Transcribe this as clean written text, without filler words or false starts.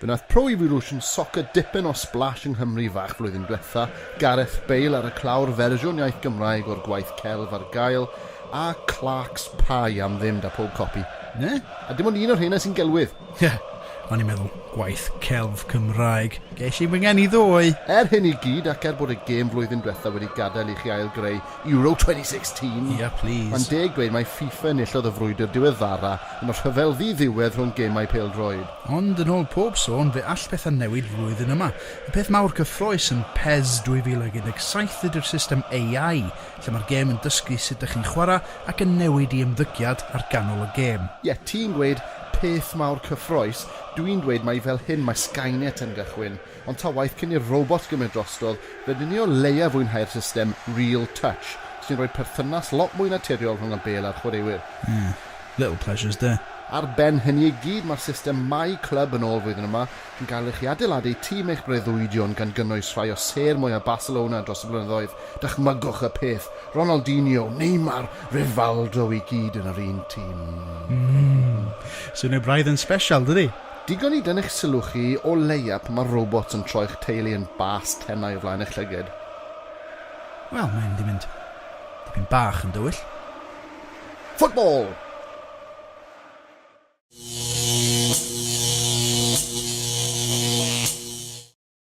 Fe wnaeth Pro Evolution Soccer dipyn o splash yng Nghymru fach flwyddyn diwetha, Gareth Bale ar y clawr fersiwn iaith Gymraeg o'r gwaith celf ar gael, a Clark's Pie am ddim da pob copi. Ne? A dim ond un o'r hynna sy'n gelwydd. Ie, o'n i'n meddwl gwaith celf Cymraeg. Ges i fy ngeni ddwy. Hyn i gyd ac bod y gêm flwyddyn diwetha wedi gadael i chi ailgreu Euro 2016. Please. Mae'n deg gweud mae FIFA enillodd y frwydr diweddara yn y rhyfel ddiwedd rhwng gemau Pêl-droed. Ond yn ôl pob sôn, fe all bethau newid flwyddyn yma. Y peth mawr cyffroes yn PES 2017 ydy'r system AI, lle mae'r gêm yn dysgu sut ydych chi'n chwarae ac yn newid i ymddygiad ar ganol y gêm. Ti'n gweud peth mawr cyffroes, dwi'n dweud mai fel hyn mae Skynet yn gychwyn, ond ta waith cyn i'r robot gymryd drostodd, fydden ni o leia fwynhau'r system Real Touch, sy'n rhoi perthynas lot mwy naturiol rhwng y Bale a'r chwaraewyr. Little pleasures there. Ar ben hynny i gyd, mae'r system My Club yn ôl flwyddyn yma yn gael eich adeiladu tîm eich breuddwydion gan gynnwys rhai o ser mwy a Barcelona dros y blynyddoedd. Dychmygwch y peth, Ronaldinho, Neymar, Rivaldo i gyd yn yr un tîm. Swnio braidd yn special, dydi? Digon i dynnu'ch sylw chi o leia pan mae'r robots yn troi'ch teulu yn bas tennau o flaen eich llyged. Wel, mae'n di mynd dipyn bach yn dywyll. Football!